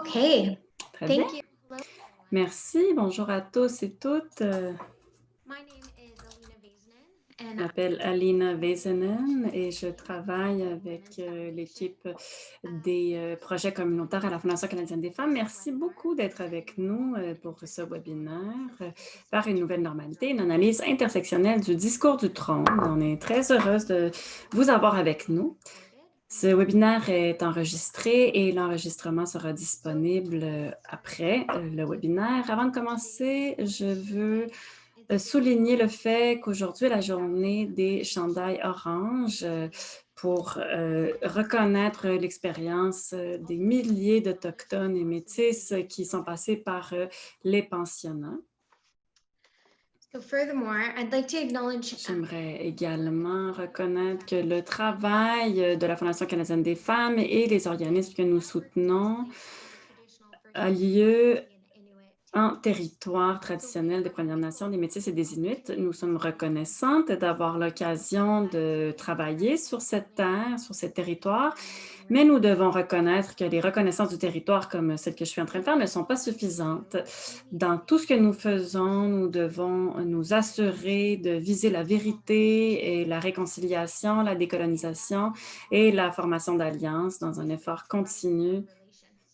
Okay. Très bien. Thank you. Hello, everyone. Merci. Bonjour à tous et toutes. My name is Alina Vazanen, Je and m'appelle Alina Vesanen et je travaille avec l'équipe des projets communautaires à la Fondation canadienne des femmes. Merci beaucoup d'être avec nous pour ce webinaire vers une nouvelle normalité, une analyse intersectionnelle du discours du trône. On est très heureuse de vous avoir avec nous. Ce webinaire est enregistré et l'enregistrement sera disponible après le webinaire. Avant de commencer, je veux souligner le fait qu'aujourd'hui est la journée des chandails oranges pour reconnaître l'expérience des milliers d'Autochtones et Métis qui sont passés par les pensionnats. so furthermore, I'd like to acknowledge J'aimerais également reconnaître que le travail de la Fondation canadienne des femmes et les organismes que nous soutenons a lieu en territoire traditionnel des Premières Nations, des Métis et des Inuits. Nous sommes reconnaissantes d'avoir l'occasion de travailler sur cette terre, sur ce territoire, mais nous devons reconnaître que les reconnaissances du territoire comme celle que je suis en train de faire ne sont pas suffisantes. Dans tout ce que nous faisons, nous devons nous assurer de viser la vérité et la réconciliation, la décolonisation et la formation d'alliances dans un effort continu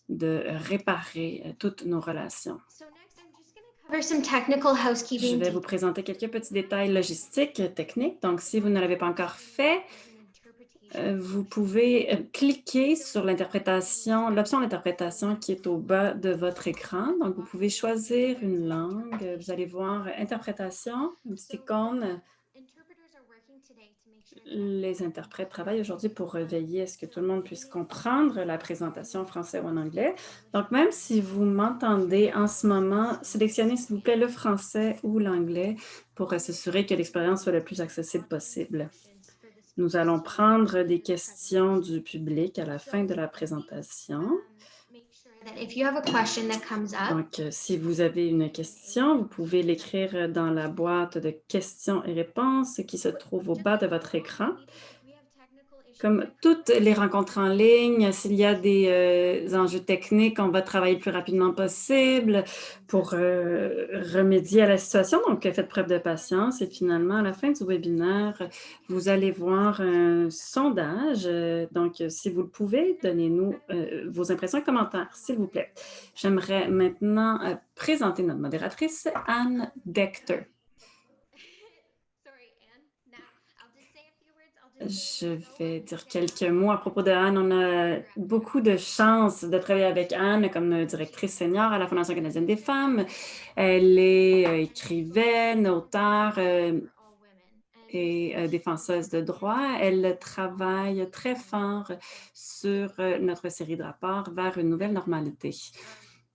de réparer toutes nos relations. So next, I'm just going to cover some technical Je housekeeping vais vous details. présenter quelques petits détails logistiques, techniques. Donc, si vous ne l'avez pas encore fait, vous pouvez cliquer sur l'interprétation, l'option d'interprétation qui est au bas de votre écran. Donc, vous pouvez choisir une langue. Vous allez voir interprétation, une petite icône. Interpreters are working today to make sure that Les interprètes travaillent aujourd'hui pour veiller à ce que tout le monde puisse comprendre la présentation en français ou en anglais. Donc, même si vous m'entendez en ce moment, sélectionnez s'il vous plaît le français ou l'anglais pour s'assurer que l'expérience soit la plus accessible possible. Nous allons prendre des questions du public à la fin de la présentation. make sure that if you have a question that comes up, Donc, si vous avez une question, vous pouvez l'écrire dans la boîte de questions et réponses qui se trouve au bas de votre écran. we have technical issues. Comme toutes les rencontres en ligne, s'il y a des enjeux techniques, on va travailler le plus rapidement possible pour remédier à la situation. Donc, faites preuve de patience et finalement, à la fin du webinaire, vous allez voir un sondage. Donc, si vous le pouvez, donnez-nous vos impressions et commentaires, s'il vous plaît. J'aimerais maintenant présenter notre modératrice, Anne Decter. Sorry, Anne. Now, I'll just say a few words. Je vais dire quelques mots à propos de Anne. On a beaucoup de chance de travailler avec Anne comme directrice senior à la Fondation canadienne des femmes. Elle est écrivaine, auteure et défenseuse de droits. Elle travaille très fort sur notre série de rapports vers une nouvelle normalité.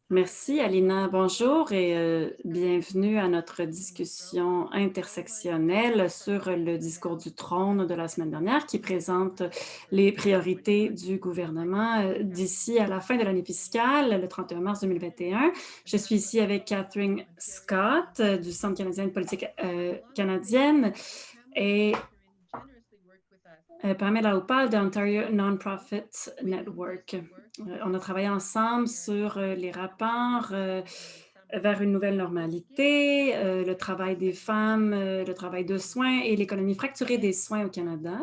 Merci, Alina. Bonjour et bienvenue à notre discussion intersectionnelle sur le discours du trône de la semaine dernière qui présente les priorités du gouvernement d'ici à la fin de l'année fiscale, le 31 mars 2021. Je suis ici avec Catherine Scott du Centre canadien de politique canadienne et Pamela Opal de Ontario Non-Profit Network. On a travaillé ensemble sur les rapports vers une nouvelle normalité, le travail des femmes, le travail de soins et l'économie fracturée des soins au Canada.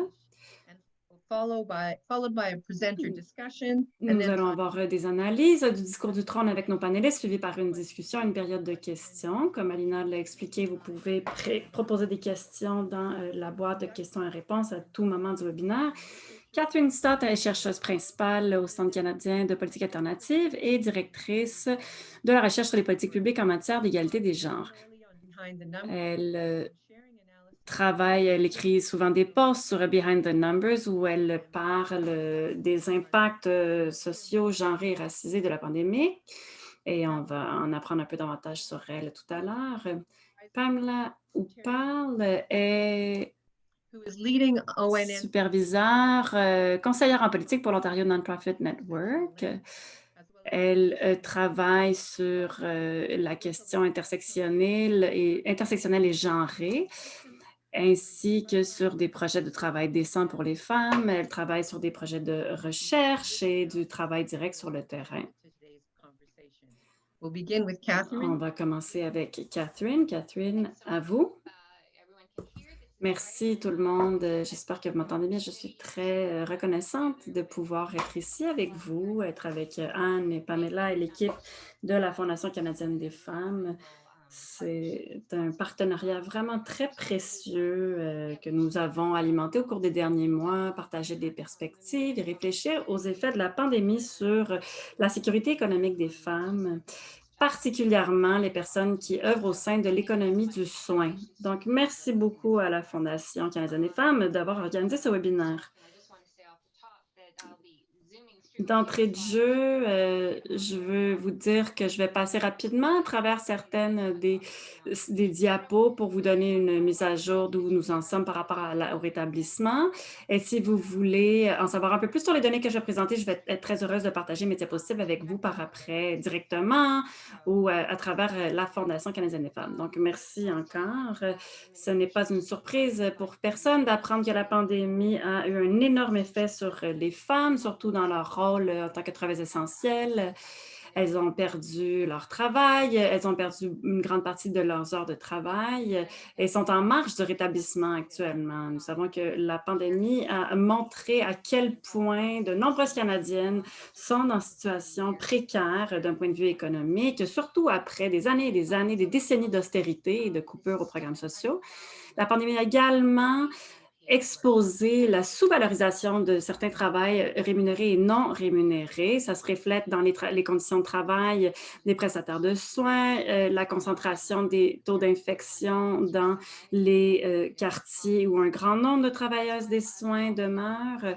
Followed by a presenter discussion. Nous allons avoir des analyses du discours du trône avec nos panélistes, suivies par une discussion, une période de questions. Comme Alina l'a expliqué, vous pouvez proposer des questions dans la boîte de questions et réponses à tout moment du webinaire. Catherine Stott est chercheuse principale au Centre canadien de politique alternative et directrice de la recherche sur les politiques publiques en matière d'égalité des genres. Elle écrit souvent des posts sur Behind the Numbers où elle parle des impacts sociaux, genrés et racisés de la pandémie. Et on va en apprendre un peu davantage sur elle tout à l'heure. Pamela Upal est superviseure, conseillère en politique pour l'Ontario Non-Profit Network. Elle travaille sur la question intersectionnelle et genrée, ainsi que sur des projets de travail décent pour les femmes. Elle travaille sur des projets de recherche et du travail direct sur le terrain. We'll begin with On Catherine. va commencer avec Catherine. Catherine, à vous. Merci tout le monde. J'espère que vous m'entendez bien. Je suis très reconnaissante de pouvoir être ici avec vous, être avec Anne et Pamela et l'équipe de la Fondation canadienne des femmes. C'est un partenariat vraiment très précieux que nous avons alimenté au cours des derniers mois, partager des perspectives et réfléchir aux effets de la pandémie sur la sécurité économique des femmes, particulièrement les personnes qui œuvrent au sein de l'économie du soin. Donc, merci beaucoup à la Fondation canadienne des femmes d'avoir organisé ce webinaire. D'entrée de jeu, je veux vous dire que je vais passer rapidement à travers certaines des diapos pour vous donner une mise à jour d'où nous en sommes par rapport au rétablissement. Et si vous voulez en savoir un peu plus sur les données que je vais présenter, je vais être très heureuse de partager mes diapositives avec vous par après directement ou à travers la Fondation canadienne des femmes. Donc, merci encore. Ce n'est pas une surprise pour personne d'apprendre que la pandémie a eu un énorme effet sur les femmes, surtout dans leur rôle en tant que travailleuses essentielles. Elles ont perdu leur travail, elles ont perdu une grande partie de leurs heures de travail et sont en marge du rétablissement actuellement. Nous savons que la pandémie a montré à quel point de nombreuses Canadiennes sont dans une situation précaire d'un point de vue économique, surtout après des années et des années, des décennies d'austérité et de coupures aux programmes sociaux. La pandémie a également exposé la sous-valorisation de certains travails rémunérés et non rémunérés. Ça se reflète dans les conditions de travail des prestataires de soins, la concentration des taux d'infection dans les quartiers où un grand nombre de travailleuses des soins demeurent,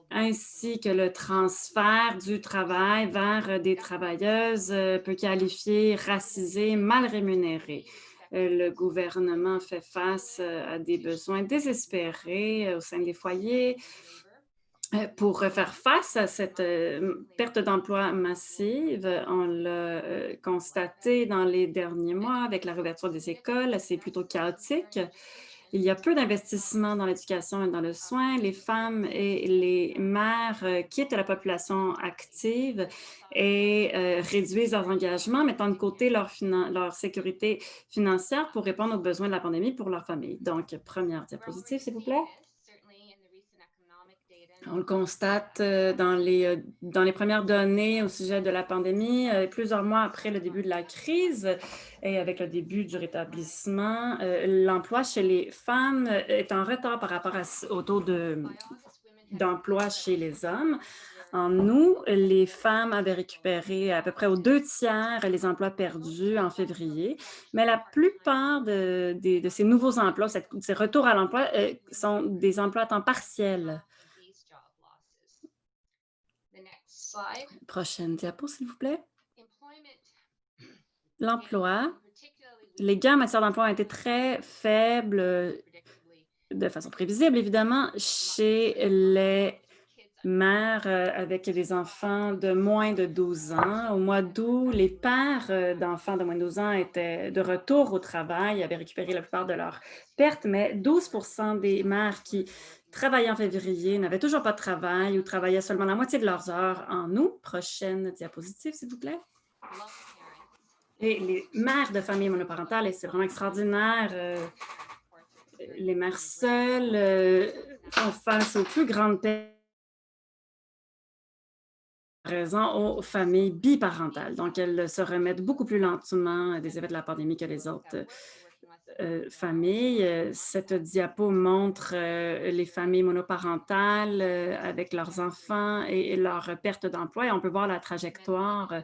ainsi que le transfert du travail vers des travailleuses peu qualifiées, racisées, mal rémunérées. Le gouvernement fait face à des besoins désespérés au sein des foyers pour faire face à cette perte d'emploi massive. On l'a constaté dans les derniers mois avec la réouverture des écoles. C'est plutôt chaotique. Il y a peu d'investissements dans l'éducation et dans le soin. Les femmes et les mères quittent la population active et réduisent leurs engagements, mettant de côté leur sécurité financière pour répondre aux besoins de la pandémie pour leur famille. Donc, première diapositive, s'il vous plaît. On le constate dans les premières données au sujet de la pandémie, plusieurs mois après le début de la crise et avec le début du rétablissement, l'emploi chez les femmes est en retard par rapport au taux d'emploi chez les hommes. En août, les femmes avaient récupéré à peu près aux 2 tiers les emplois perdus en février, mais la plupart de ces nouveaux emplois, ces retours à l'emploi, sont des emplois à temps partiel. Prochaine diapo, s'il vous plaît. L'emploi. Les gains en matière d'emploi ont été très faibles, de façon prévisible, évidemment, chez les mères avec des enfants de moins de 12 ans. Au mois d'août, les pères d'enfants de moins de 12 ans étaient de retour au travail, avaient récupéré la plupart de leurs pertes, mais 12% des mères qui travaillaient en février n'avaient toujours pas de travail ou travaillaient seulement la moitié de leurs heures en août. Prochaine diapositive, s'il vous plaît. Et les mères de familles monoparentales, et c'est vraiment extraordinaire, les mères seules font face aux plus grandes pertes aux familles biparentales. Donc, elles se remettent beaucoup plus lentement des effets de la pandémie que les autres familles. Cette diapo montre les familles monoparentales avec leurs enfants et leur perte d'emploi. Et on peut voir la trajectoire.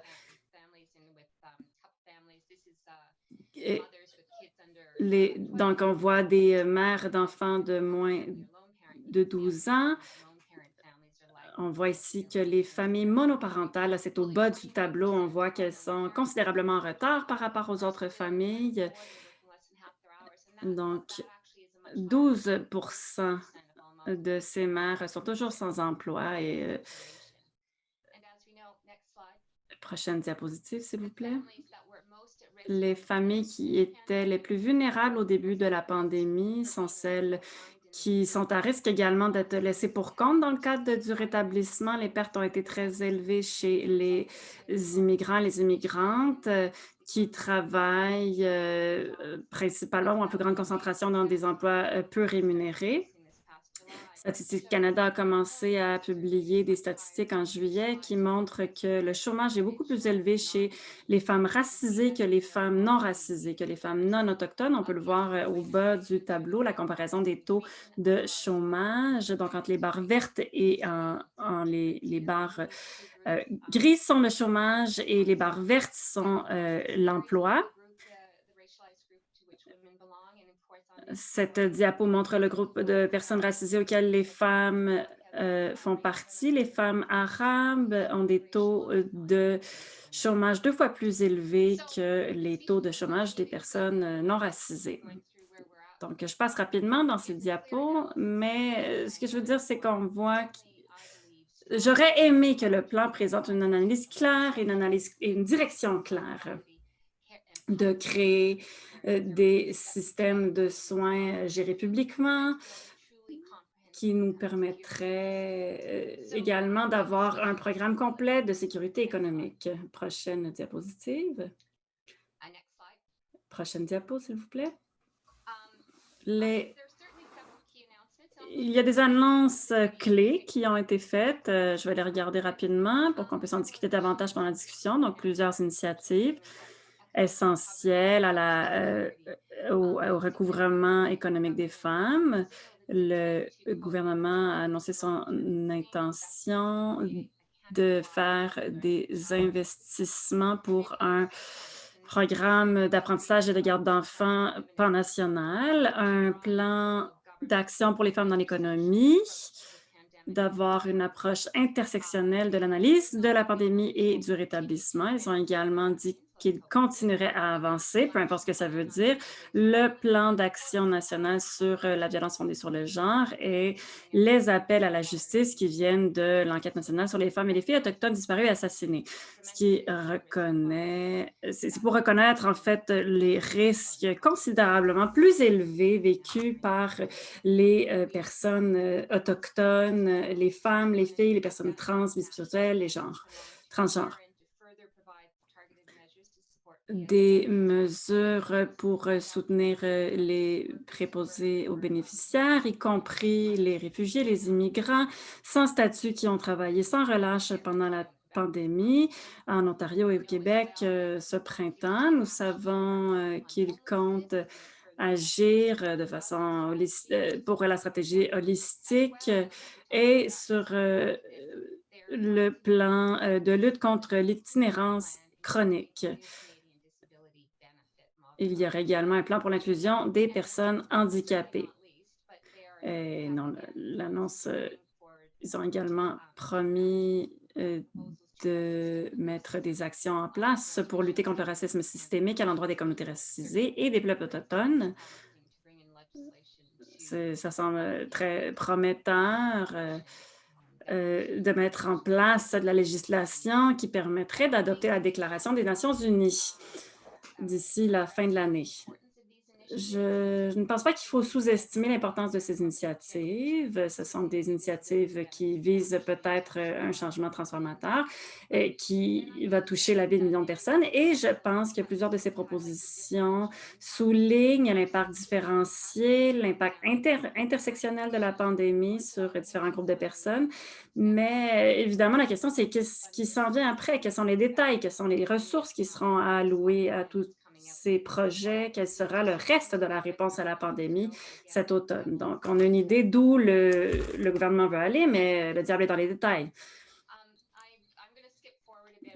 Donc, on voit des mères d'enfants de moins de 12 ans. On voit ici que les familles monoparentales, c'est au bas du tableau, on voit qu'elles sont considérablement en retard par rapport aux autres familles. Donc, 12% de ces mères sont toujours sans emploi. Et prochaine diapositive, s'il vous plaît. Les familles qui étaient les plus vulnérables au début de la pandémie sont celles qui sont à risque également d'être laissés pour compte dans le cadre du rétablissement. Les pertes ont été très élevées chez les immigrants, les immigrantes qui travaillent principalement ou en plus grande concentration dans des emplois peu rémunérés. Statistique Canada a commencé à publier des statistiques en juillet qui montrent que le chômage est beaucoup plus élevé chez les femmes racisées que les femmes non racisées, que les femmes non autochtones. On peut le voir au bas du tableau, la comparaison des taux de chômage. Donc, entre les barres vertes et les barres grises sont le chômage et les barres vertes sont l'emploi. Cette diapo montre le groupe de personnes racisées auxquelles les femmes font partie. Les femmes arabes ont des taux de chômage 2 fois plus élevés que les taux de chômage des personnes non racisées. Donc, je passe rapidement dans ces diapos, mais ce que je veux dire, c'est qu'on voit j'aurais aimé que le plan présente une analyse claire et une direction claire de créer des systèmes de soins gérés publiquement qui nous permettraient également d'avoir un programme complet de sécurité économique. Prochaine diapositive. Prochaine diapo, s'il vous plaît. Il y a des annonces clés qui ont été faites. Je vais les regarder rapidement pour qu'on puisse en discuter davantage pendant la discussion. Donc, plusieurs initiatives essentielles au recouvrement économique des femmes. Le gouvernement a annoncé son intention de faire des investissements pour un programme d'apprentissage et de garde d'enfants pannational, un plan d'action pour les femmes dans l'économie, d'avoir une approche intersectionnelle de l'analyse de la pandémie et du rétablissement. Ils ont également dit qu'ils continueraient à avancer, peu importe ce que ça veut dire, le plan d'action national sur la violence fondée sur le genre et les appels à la justice qui viennent de l'enquête nationale sur les femmes et les filles autochtones disparues et assassinées. Ce qui c'est pour reconnaître en fait les risques considérablement plus élevés vécus par les personnes autochtones, les femmes, les filles, les personnes trans, bisexuelles, les transgenres. Des mesures pour soutenir les préposés aux bénéficiaires, y compris les réfugiés, les immigrants sans statut qui ont travaillé sans relâche pendant la pandémie en Ontario et au Québec ce printemps. Nous savons qu'ils comptent agir de façon pour la stratégie holistique et sur le plan de lutte contre l'itinérance chronique. Il y aurait également un plan pour l'inclusion des personnes handicapées. Et non, l'annonce, ils ont également promis de mettre des actions en place pour lutter contre le racisme systémique à l'endroit des communautés racisées et des peuples autochtones. Ça semble très prometteur de mettre en place de la législation qui permettrait d'adopter la Déclaration des Nations unies d'ici la fin de l'année. Je ne pense pas qu'il faut sous-estimer l'importance de ces initiatives. Ce sont des initiatives qui visent peut-être un changement transformateur qui va toucher la vie de millions de personnes. Et je pense que plusieurs de ces propositions soulignent l'impact différencié, l'impact intersectionnel de la pandémie sur différents groupes de personnes. Mais évidemment, la question, c'est qu'est-ce qui s'en vient après? Quels sont les détails? Quelles sont les ressources qui seront allouées à tout ces projets, quel sera le reste de la réponse à la pandémie cet automne. Donc, on a une idée d'où le gouvernement veut aller, mais le diable est dans les détails.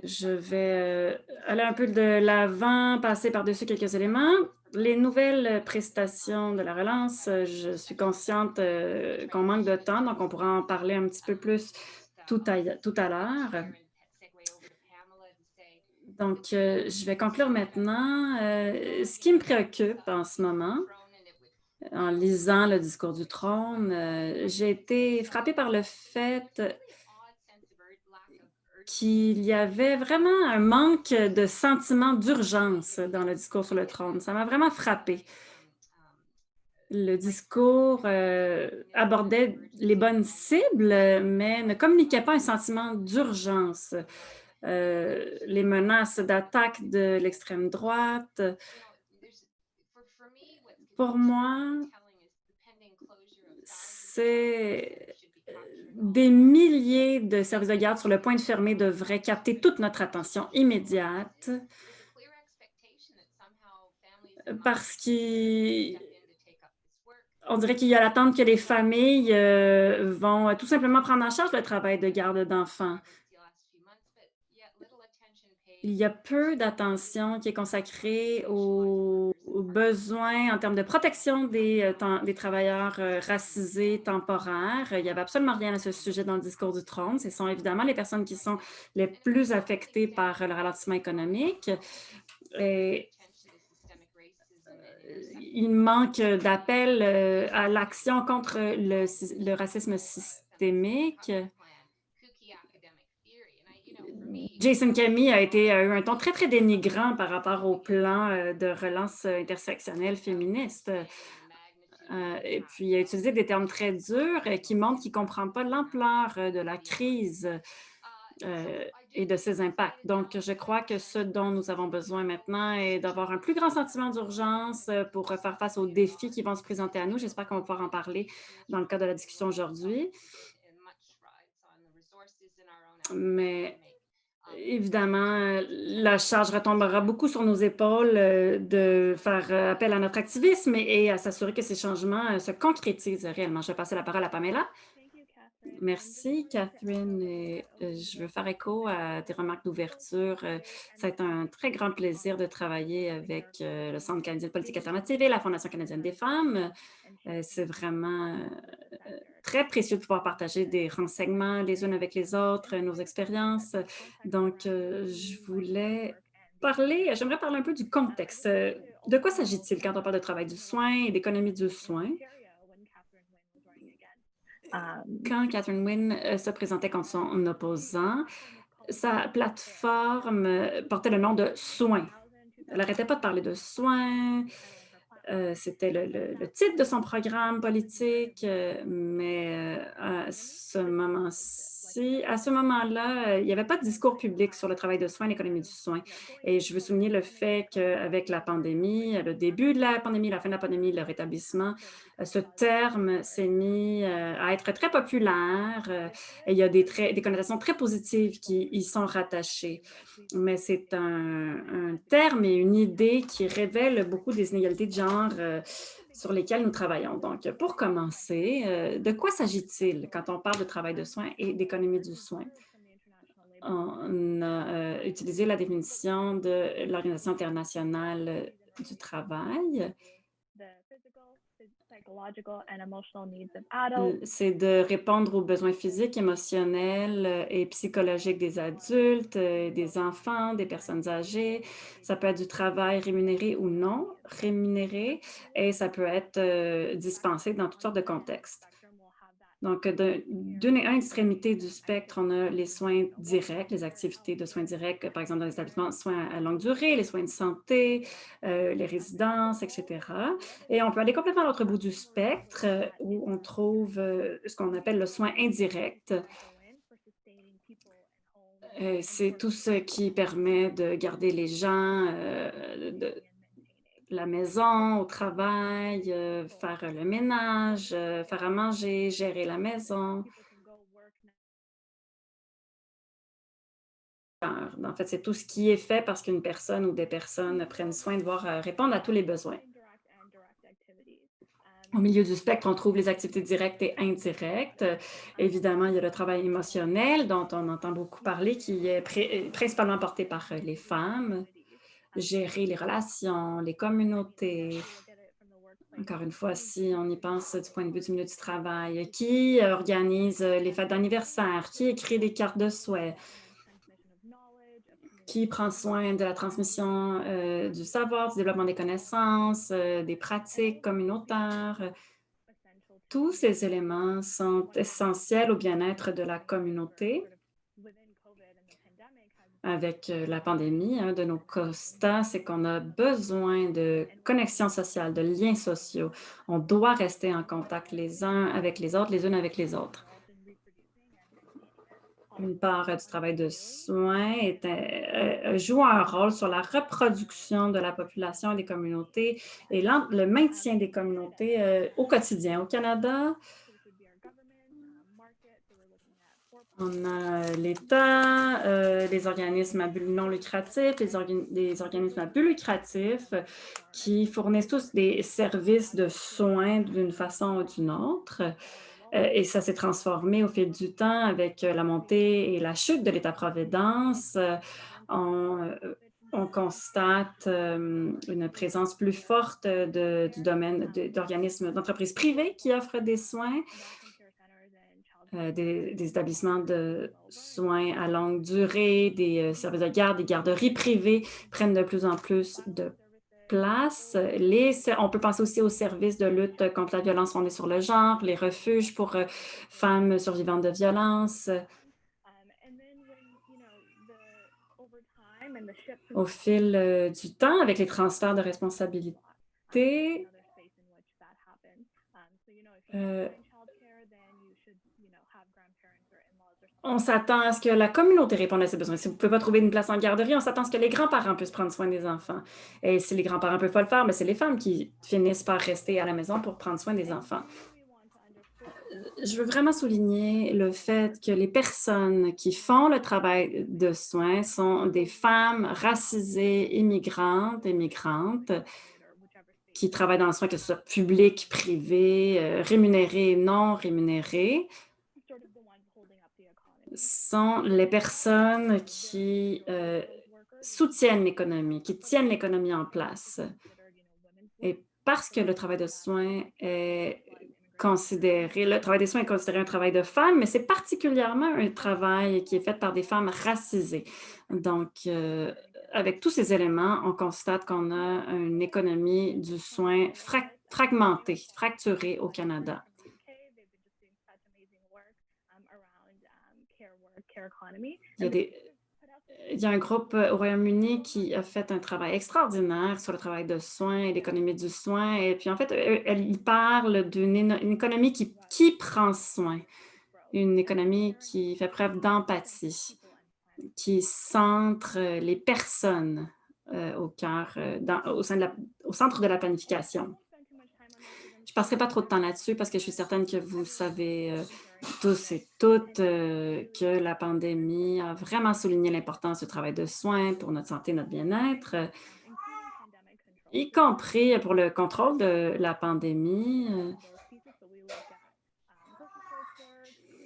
Je vais aller un peu de l'avant, passer par-dessus quelques éléments. Les nouvelles prestations de la relance, je suis consciente qu'on manque de temps, donc on pourra en parler un petit peu plus tout à l'heure. Donc, je vais conclure maintenant. Ce qui me préoccupe en ce moment, en lisant le discours du trône, j'ai été frappée par le fait qu'il y avait vraiment un manque de sentiment d'urgence dans le discours sur le trône. Ça m'a vraiment frappée. Le discours abordait les bonnes cibles, mais ne communiquait pas un sentiment d'urgence. Les menaces d'attaque de l'extrême droite. Pour moi, c'est des milliers de services de garde sur le point de fermer devraient capter toute notre attention immédiate parce qu'on dirait qu'il y a l'attente que les familles vont tout simplement prendre en charge le travail de garde d'enfants. Il y a peu d'attention qui est consacrée aux besoins en termes de protection des travailleurs racisés temporaires. Il n'y avait absolument rien à ce sujet dans le discours du trône. Ce sont évidemment les personnes qui sont les plus affectées par le ralentissement économique. Et il manque d'appel à l'action contre le racisme systémique. Jason Kami a eu un ton très, très dénigrant par rapport au plan de relance intersectionnelle féministe. Et puis, il a utilisé des termes très durs qui montrent qu'il ne comprend pas l'ampleur de la crise et de ses impacts. Donc, je crois que ce dont nous avons besoin maintenant est d'avoir un plus grand sentiment d'urgence pour faire face aux défis qui vont se présenter à nous. J'espère qu'on va pouvoir en parler dans le cadre de la discussion aujourd'hui. Mais évidemment, la charge retombera beaucoup sur nos épaules de faire appel à notre activisme et à s'assurer que ces changements se concrétisent réellement. Je vais passer la parole à Pamela. Merci, Catherine. Et, je veux faire écho à tes remarques d'ouverture. Ça a été un très grand plaisir de travailler avec le Centre canadien de politique alternative et la Fondation canadienne des femmes. C'est vraiment très précieux de pouvoir partager des renseignements les unes avec les autres, nos expériences. Donc, j'aimerais parler un peu du contexte. De quoi s'agit-il quand on parle de travail du soin et d'économie du soin? Quand Catherine Wynne se présentait contre son opposant, sa plateforme portait le nom de Soins. Elle n'arrêtait pas de parler de soins. C'était le titre de son programme politique, mais à ce moment-là, il n'y avait pas de discours public sur le travail de soins et l'économie du soin. Et je veux souligner le fait qu'avec la pandémie, le début de la pandémie, la fin de la pandémie, le rétablissement, ce terme s'est mis à être très populaire et il y a des connotations très positives qui y sont rattachées. Mais c'est un terme et une idée qui révèle beaucoup des inégalités de genre sur lesquelles nous travaillons. Donc, pour commencer, de quoi s'agit-il quand on parle de travail de soins et d'économie du soin? On a utilisé la définition de l'Organisation internationale du travail. C'est de répondre aux besoins physiques, émotionnels et psychologiques des adultes, des enfants, des personnes âgées. Ça peut être du travail rémunéré ou non rémunéré et ça peut être dispensé dans toutes sortes de contextes. Donc, d'une extrémité du spectre, on a les soins directs, les activités de soins directs, par exemple dans les établissements, soins à longue durée, les soins de santé, les résidences, etc. Et on peut aller complètement à l'autre bout du spectre où on trouve ce qu'on appelle le soin indirect. C'est tout ce qui permet de garder les gens de la maison, au travail, faire le ménage, faire à manger, gérer la maison. En fait, c'est tout ce qui est fait parce qu'une personne ou des personnes prennent soin de voir répondre à tous les besoins. Au milieu du spectre, on trouve les activités directes et indirectes. Évidemment, il y a le travail émotionnel dont on entend beaucoup parler, qui est principalement porté par les femmes. Gérer les relations, les communautés. Encore une fois, si on y pense du point de vue du milieu du travail, qui organise les fêtes d'anniversaire, qui écrit des cartes de souhait, qui prend soin de la transmission du savoir, du développement des connaissances, des pratiques communautaires. Tous ces éléments sont essentiels au bien-être de la communauté. avec la pandémie. Un de nos constats, c'est qu'on a besoin de connexions sociales, de liens sociaux. On doit rester en contact les uns avec les autres, les unes avec les autres. Une part du travail de soins joue un rôle sur la reproduction de la population et des communautés et le maintien des communautés au quotidien. Au Canada, on a l'État, les organismes à but non lucratif, les organismes à but lucratif qui fournissent tous des services de soins d'une façon ou d'une autre. Et ça s'est transformé au fil du temps avec la montée et la chute de l'État-providence. On, on constate une présence plus forte du domaine d'organismes, d'entreprises privées qui offrent des soins, des établissements de soins à longue durée, des services de garde, des garderies privées prennent de plus en plus de place. On peut penser aussi aux services de lutte contre la violence fondée sur le genre, les refuges pour femmes survivantes de violences. Au fil du temps, avec les transferts de responsabilités, euh, on s'attend à ce que la communauté réponde à ses besoins. Si vous ne pouvez pas trouver une place en garderie, on s'attend à ce que les grands-parents puissent prendre soin des enfants. Et si les grands-parents ne peuvent pas le faire, mais c'est les femmes qui finissent par rester à la maison pour prendre soin des enfants. Je veux vraiment souligner le fait que les personnes qui font le travail de soins sont des femmes racisées, immigrantes, qui travaillent dans le soin, que ce soit public, privé, rémunéré, non rémunéré, sont les personnes qui soutiennent l'économie, qui tiennent l'économie en place. Et parce que le travail de soins est le travail des soins est considéré un travail de femme, mais c'est particulièrement un travail qui est fait par des femmes racisées. Donc, avec tous ces éléments, on constate qu'on a une économie du soin fragmentée, fracturée au Canada. Il y a il y a un groupe au Royaume-Uni qui a fait un travail extraordinaire sur le travail de soins et l'économie du soin. Et puis, en fait, ils parlent une économie qui prend soin, une économie qui fait preuve d'empathie, qui centre les personnes au cœur, au centre de la planification. Je ne passerai pas trop de temps là-dessus parce que je suis certaine que vous savez tous et toutes que la pandémie a vraiment souligné l'importance du travail de soins pour notre santé, notre bien-être, y compris pour le contrôle de la pandémie.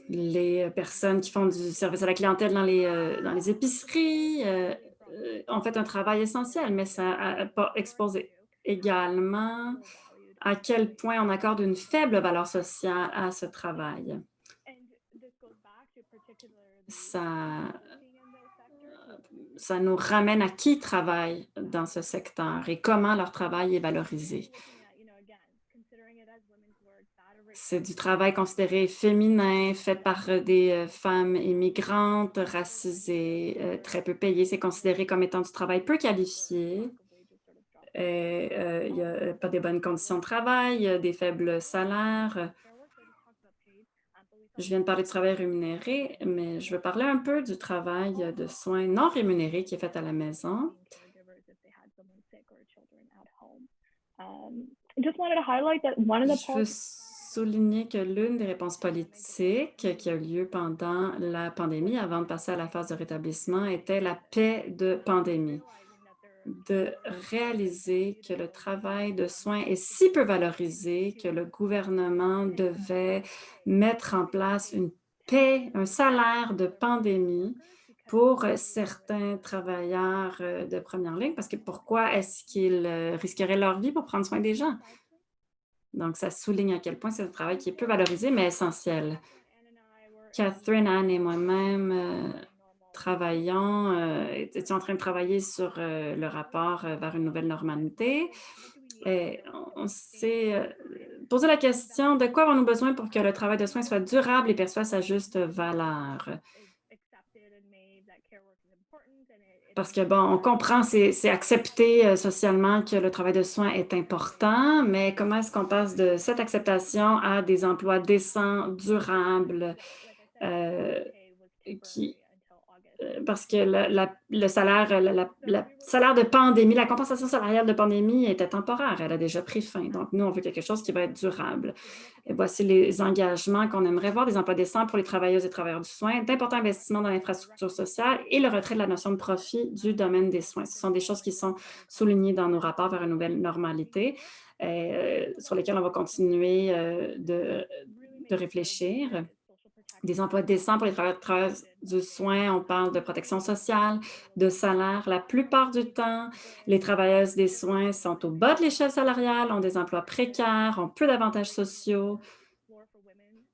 Les personnes qui font du service à la clientèle dans les épiceries ont fait un travail essentiel, mais ça a pas exposé également à quel point on accorde une faible valeur sociale à ce travail. Ça, ça nous ramène à qui travaille dans ce secteur et comment leur travail est valorisé. C'est du travail considéré féminin, fait par des femmes immigrantes, racisées, très peu payées. C'est considéré comme étant du travail peu qualifié. Et, il n'y a pas des bonnes conditions de travail, il y a des faibles salaires. Je viens de parler du travail rémunéré, mais je veux parler un peu du travail de soins non rémunéré qui est fait à la maison. Je veux souligner que l'une des réponses politiques qui a eu lieu pendant la pandémie, avant de passer à la phase de rétablissement, était la paix de pandémie. De réaliser que le travail de soins est si peu valorisé que le gouvernement devait mettre en place une paix, un salaire de pandémie pour certains travailleurs de première ligne, parce que pourquoi est-ce qu'ils risqueraient leur vie pour prendre soin des gens? Donc, ça souligne à quel point c'est un travail qui est peu valorisé, mais essentiel. Catherine, Anne et moi-même étions en train de travailler sur le rapport vers une nouvelle normalité. Et on s'est posé la question de quoi avons-nous besoin pour que le travail de soins soit durable et perçoive sa juste valeur. Parce que, bon, on comprend, c'est accepté socialement que le travail de soins est important, mais comment est-ce qu'on passe de cette acceptation à des emplois décents, durables, euh, qui, parce que le salaire, la salaire de pandémie, la compensation salariale de pandémie était temporaire, elle a déjà pris fin. Donc, nous, on veut quelque chose qui va être durable. Et voici les engagements qu'on aimerait voir, des emplois décents pour les travailleuses et travailleurs du soin, d'importants investissements dans l'infrastructure sociale et le retrait de la notion de profit du domaine des soins. Ce sont des choses qui sont soulignées dans nos rapports vers une nouvelle normalité, sur lesquelles on va continuer de réfléchir. Des emplois décents pour les travailleurs du soin, on parle de protection sociale, de salaire. La plupart du temps, les travailleuses des soins sont au bas de l'échelle salariale, ont des emplois précaires, ont peu d'avantages sociaux.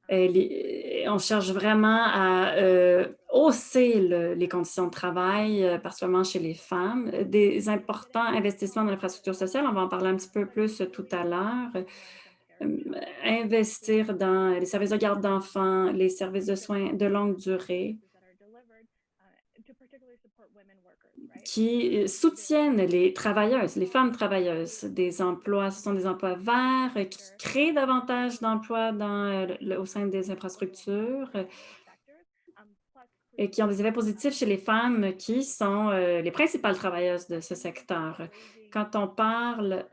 On cherche vraiment à hausser les conditions de travail, particulièrement chez les femmes. Des importants investissements dans l'infrastructure sociale, on va en parler un petit peu plus tout à l'heure. Investir dans les services de garde d'enfants, les services de soins de longue durée qui soutiennent les travailleuses, les femmes travailleuses. Des emplois, ce sont des emplois verts qui créent davantage d'emplois au sein des infrastructures et qui ont des effets positifs chez les femmes qui sont les principales travailleuses de ce secteur. Quand on parle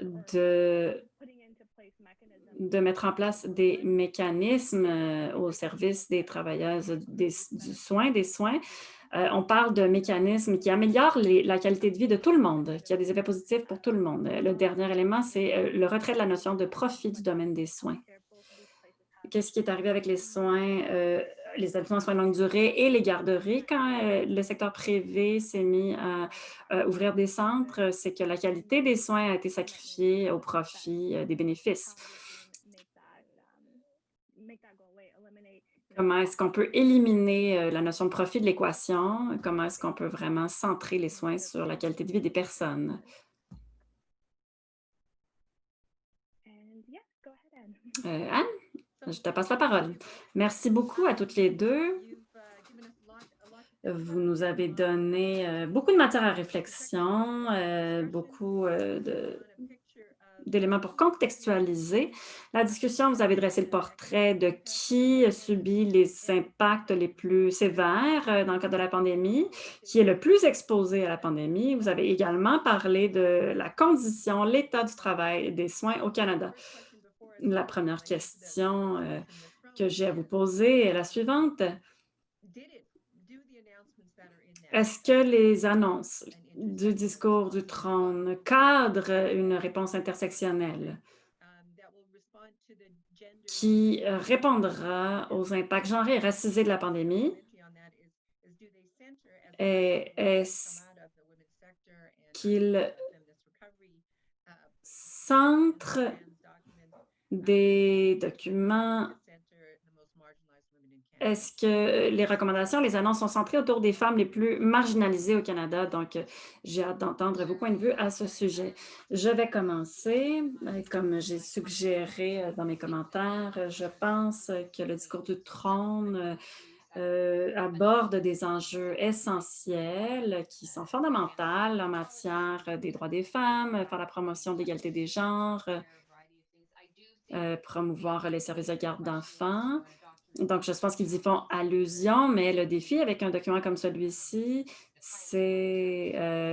de mettre en place des mécanismes au service des travailleuses du soin, des soins. On parle de mécanismes qui améliorent la qualité de vie de tout le monde, qui a des effets positifs pour tout le monde. Le dernier élément, c'est le retrait de la notion de profit du domaine des soins. Qu'est-ce qui est arrivé avec les soins, les établissements de soins de longue durée et les garderies quand le secteur privé s'est mis à ouvrir des centres? C'est que la qualité des soins a été sacrifiée au profit des bénéfices. Comment est-ce qu'on peut éliminer la notion de profit de l'équation? Comment est-ce qu'on peut vraiment centrer les soins sur la qualité de vie des personnes? Anne, je te passe la parole. Merci beaucoup à toutes les deux. Vous nous avez donné beaucoup de matière à réflexion, beaucoup d'éléments pour contextualiser la discussion. Vous avez dressé le portrait de qui subit les impacts les plus sévères dans le cadre de la pandémie, qui est le plus exposé à la pandémie. Vous avez également parlé de la condition, l'état du travail des soins au Canada. La première question que j'ai à vous poser est la suivante. Est-ce que les annonces du discours du trône cadrent une réponse intersectionnelle qui répondra aux impacts genrés et racisés de la pandémie? Et est-ce qu'ils centrent des documents? Est-ce que les recommandations, les annonces sont centrées autour des femmes les plus marginalisées au Canada? Donc, j'ai hâte d'entendre vos points de vue à ce sujet. Je vais commencer. Comme j'ai suggéré dans mes commentaires, je pense que le discours du trône aborde des enjeux essentiels qui sont fondamentaux en matière des droits des femmes, faire la promotion de l'égalité des genres, promouvoir les services de garde d'enfants. Donc, je pense qu'ils y font allusion, mais le défi avec un document comme celui-ci, c'est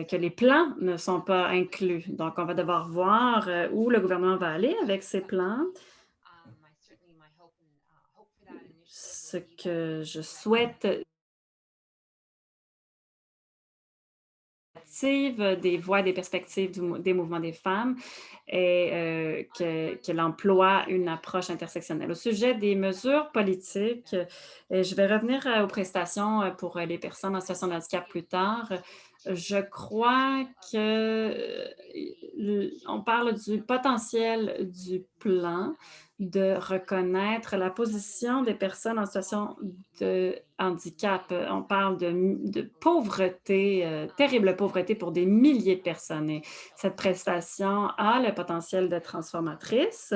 que les plans ne sont pas inclus. Donc, on va devoir voir où le gouvernement va aller avec ces plans. Ce que je souhaite des voix, des perspectives des mouvements des femmes et qu'elle emploie une approche intersectionnelle. Au sujet des mesures politiques, je vais revenir aux prestations pour les personnes en situation de handicap plus tard. Je crois qu'on parle du potentiel du plan de reconnaître la position des personnes en situation de handicap. On parle de pauvreté, terrible pauvreté pour des milliers de personnes. Et cette prestation a le potentiel de transformatrice.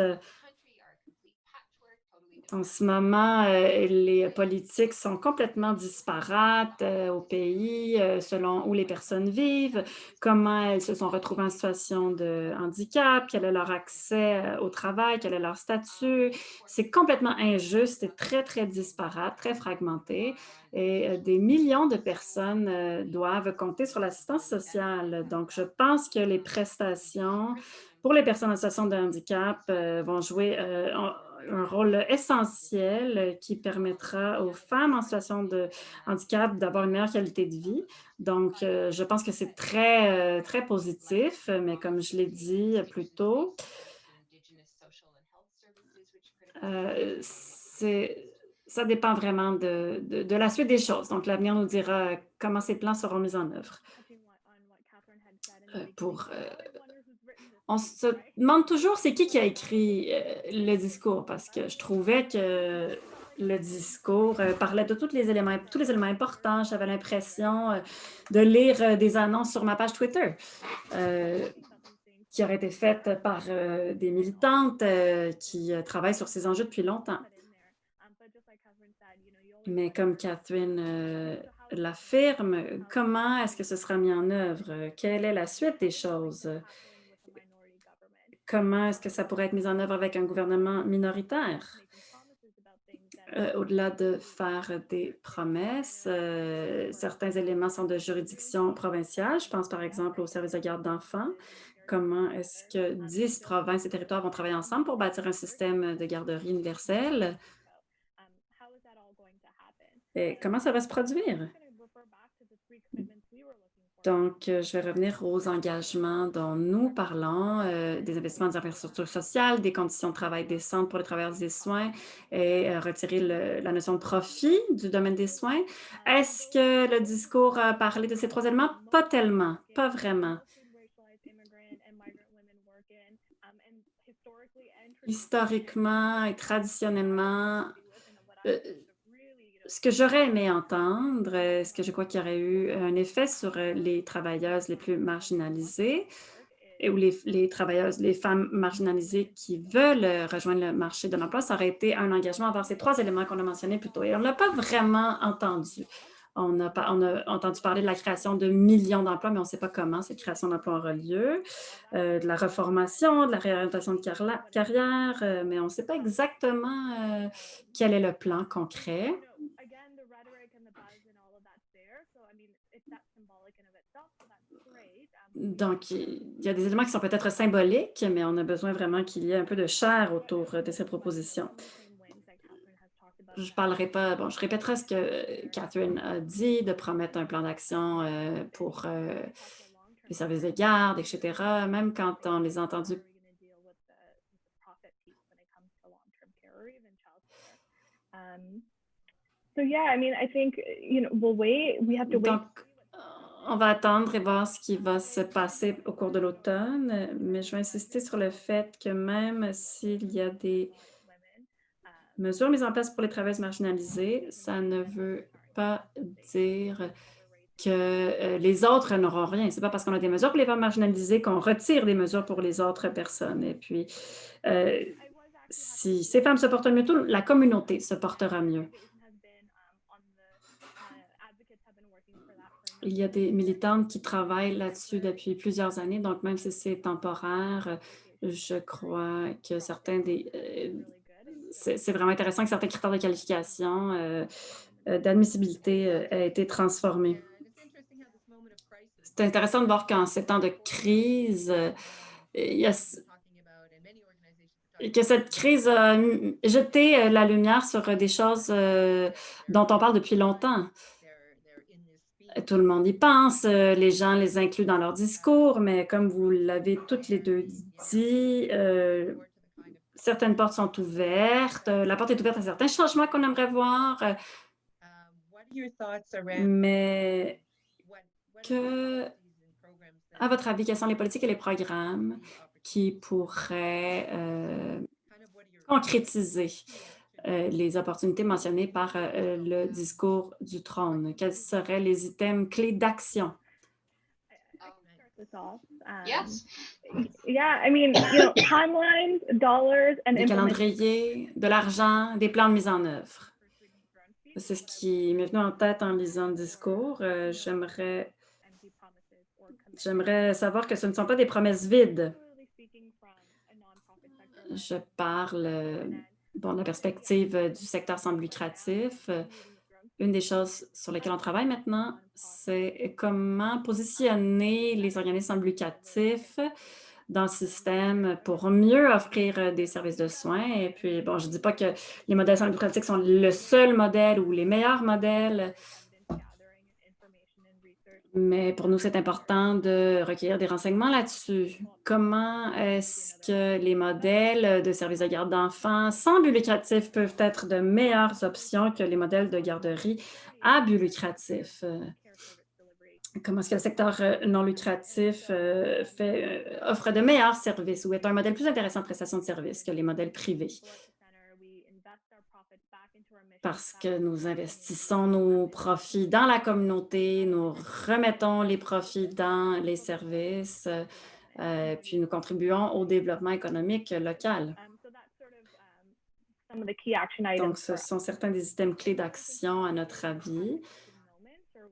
En ce moment, les politiques sont complètement disparates au pays, selon où les personnes vivent, comment elles se sont retrouvées en situation de handicap, quel est leur accès au travail, quel est leur statut. C'est complètement injuste et très, très disparate, très fragmenté. Et des millions de personnes doivent compter sur l'assistance sociale. Donc, je pense que les prestations pour les personnes en situation de handicap vont jouer un rôle essentiel qui permettra aux femmes en situation de handicap d'avoir une meilleure qualité de vie. Donc, je pense que c'est très, très positif, mais comme je l'ai dit plus tôt, c'est ça dépend vraiment de la suite des choses. Donc, l'avenir nous dira comment ces plans seront mis en œuvre. Pour, on se demande toujours c'est qui a écrit, le discours parce que je trouvais que le discours, parlait de tous les éléments importants. J'avais l'impression, de lire, des annonces sur ma page Twitter, heu, qui auraient été faites par, des militantes, qui, travaillent sur ces enjeux depuis longtemps. Mais comme Catherine, l'affirme, comment est-ce que ce sera mis en œuvre? Quelle est la suite des choses? Comment est-ce que ça pourrait être mis en œuvre avec un gouvernement minoritaire? Au-delà de faire des promesses, certains éléments sont de juridiction provinciale. Je pense par exemple au service de garde d'enfants. Comment est-ce que 10 provinces et territoires vont travailler ensemble pour bâtir un système de garderie universel? Et comment ça va se produire? Donc, je vais revenir aux engagements dont nous parlons, des investissements dans les infrastructures sociales, des conditions de travail décentes pour les travailleurs des soins et retirer la notion de profit du domaine des soins. Est-ce que le discours a parlé de ces 3 éléments? Pas tellement, pas vraiment. Historiquement et traditionnellement, heu, ce que j'aurais aimé entendre, ce que je crois qu'il y aurait eu un effet sur, les travailleuses les plus marginalisées, et ou les travailleuses, les femmes marginalisées qui veulent, rejoindre le marché de l'emploi, ça aurait été un engagement envers ces 3 éléments qu'on a mentionnés plus tôt et on ne l'a pas vraiment entendu. On a entendu parler de la création de millions d'emplois, mais on ne sait pas comment cette création d'emplois aura lieu, de la reformation, de la réorientation de carrière, mais on ne sait pas exactement, quel est le plan concret. Donc, il y a des éléments qui sont peut-être symboliques, mais on a besoin vraiment qu'il y ait un peu de chair autour, de ces propositions. Je parlerai pas bon, je répéterai ce que Catherine a dit, de promettre un plan d'action, pour, les services de garde et cetera. Même quand on les a entendus. So yeah, I mean, I think, we'll wait. We have to wait. Donc, on va attendre et voir ce qui va se passer au cours de l'automne, mais je vais insister sur le fait que même s'il y a des mesures mises en place pour les travailleuses marginalisées, ça ne veut pas dire que, les autres n'auront rien. C'est pas parce qu'on a des mesures pour les femmes marginalisées qu'on retire des mesures pour les autres personnes et puis, heu, si ces femmes se portent mieux, toute la communauté se portera mieux. Il y a des militantes qui travaillent là-dessus depuis plusieurs années, donc même si c'est temporaire, je crois que certains des, c'est vraiment intéressant que certains critères de qualification, d'admissibilité, aient été transformés. C'est intéressant de voir qu'en ces temps de crise, il y a que cette crise a jeté, la lumière sur, des choses, dont on parle depuis longtemps. Tout le monde y pense, les gens les incluent dans leur discours, mais comme vous l'avez toutes les 2 dit, certaines portes sont ouvertes, la porte est ouverte à certains changements qu'on aimerait voir, What are your thoughts around mais what que à votre avis, quelles sont les politiques et les programmes qui pourraient, concrétiser, les opportunités mentionnées par, le discours du trône? Quels seraient les items clés d'action? this off. Yes. Yeah, I mean, timelines, dollars, and Des implementation. calendriers, de l'argent, des plans de mise en œuvre. C'est ce qui m'est venu en tête en lisant le discours. J'aimerais savoir que ce ne sont pas des promesses vides. Je parle de la perspective du secteur sans but lucratif. Une des choses sur lesquelles on travaille maintenant, c'est comment positionner les organismes sans but lucratif dans le système pour mieux offrir des services de soins. Et puis, bon, je ne dis pas que les modèles sans but lucratif sont le seul modèle ou les meilleurs modèles, mais pour nous, c'est important de recueillir des renseignements là-dessus. Comment est-ce que les modèles de services de garde d'enfants sans but lucratif peuvent être de meilleures options que les modèles de garderie à but lucratif? Comment est-ce que le secteur non lucratif offre de meilleurs services ou est un modèle plus intéressant de prestation de services que les modèles privés? Parce que nous investissons nos profits dans la communauté, nous remettons les profits dans les services, puis nous contribuons au développement économique local. Some of the key action items Donc, ce for us. sont certains des items clés d'action, à notre avis.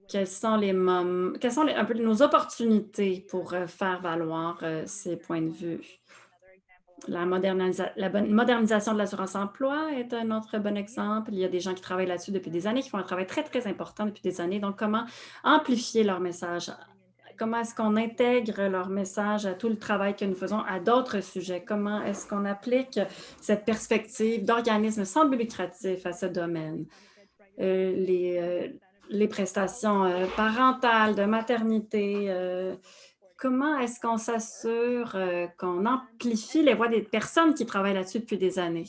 Quels sont un peu nos opportunités pour faire valoir ces points de vue? La modernisation de l'assurance-emploi est un autre bon exemple. Il y a des gens qui travaillent là-dessus depuis des années, qui font un travail très, très important depuis des années. Donc, comment amplifier leur message? Comment est-ce qu'on intègre leur message à tout le travail que nous faisons à d'autres sujets? Comment est-ce qu'on applique cette perspective d'organisme sans but lucratif à ce domaine? Les prestations parentales, de maternité, comment est-ce qu'on s'assure qu'on amplifie les voix des personnes qui travaillent là-dessus depuis des années?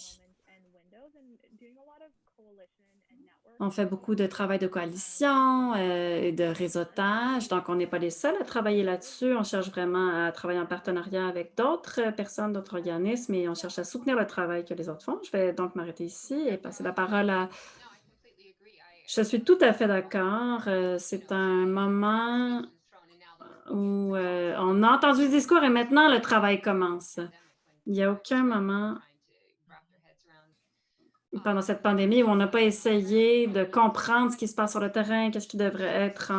On fait beaucoup de travail de coalition et de réseautage, donc on n'est pas les seuls à travailler là-dessus. On cherche vraiment à travailler en partenariat avec d'autres personnes, d'autres organismes et on cherche à soutenir le travail que les autres font. Je vais donc m'arrêter ici et passer la parole à... Je suis tout à fait d'accord. C'est un moment où on a entendu le discours et maintenant le travail commence. Il n'y a aucun moment pendant cette pandémie où on n'a pas essayé de comprendre ce qui se passe sur le terrain, qu'est-ce qui devrait être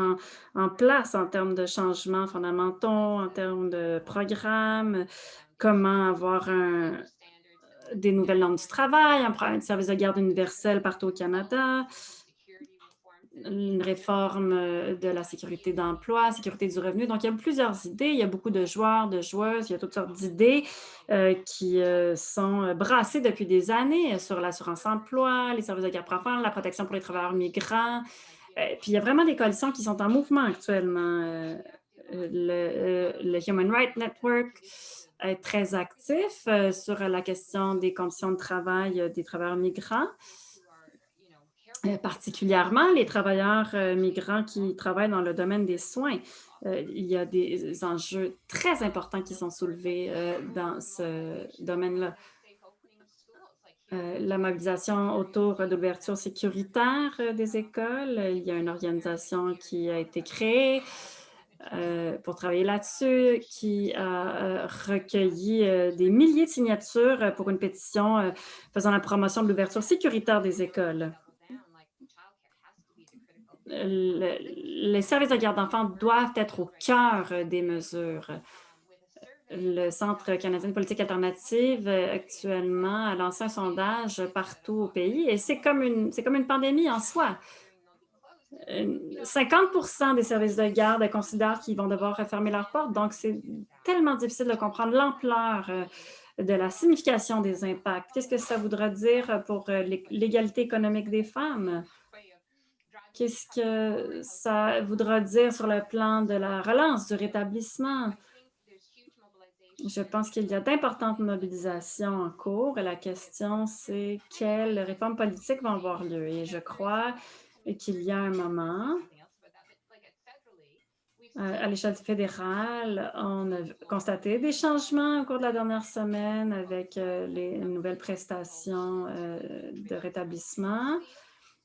en place en termes de changements fondamentaux, en termes de programmes, comment avoir des nouvelles normes du travail, un service de garde universel partout au Canada, une réforme de la sécurité d'emploi, sécurité du revenu. Donc, il y a plusieurs idées. Il y a beaucoup de joueurs, de joueuses. Il y a toutes sortes d'idées qui sont brassées depuis des années sur l'assurance-emploi, les services de garde pour enfants, la protection pour les travailleurs migrants. Puis, il y a vraiment des coalitions qui sont en mouvement actuellement. Le Human Rights Network est très actif sur la question des conditions de travail des travailleurs migrants. Particulièrement les travailleurs migrants qui travaillent dans le domaine des soins. Il y a des enjeux très importants qui sont soulevés dans ce domaine-là. La mobilisation autour de l'ouverture sécuritaire des écoles. Il y a une organisation qui a été créée pour travailler là-dessus, qui a recueilli des milliers de signatures pour une pétition faisant la promotion de l'ouverture sécuritaire des écoles. Les services de garde d'enfants doivent être au cœur des mesures. Le Centre canadien de politique alternative actuellement a lancé un sondage partout au pays et c'est comme une pandémie en soi. 50% des services de garde considèrent qu'ils vont devoir refermer leurs portes, donc c'est tellement difficile de comprendre l'ampleur de la signification des impacts. Qu'est-ce que ça voudra dire pour l'égalité économique des femmes? Qu'est-ce que ça voudra dire sur le plan de la relance, du rétablissement? Je pense qu'il y a d'importantes mobilisations en cours et la question, c'est quelles réformes politiques vont avoir lieu. Et je crois qu'il y a un moment, à l'échelle fédérale, on a constaté des changements au cours de la dernière semaine avec les nouvelles prestations de rétablissement.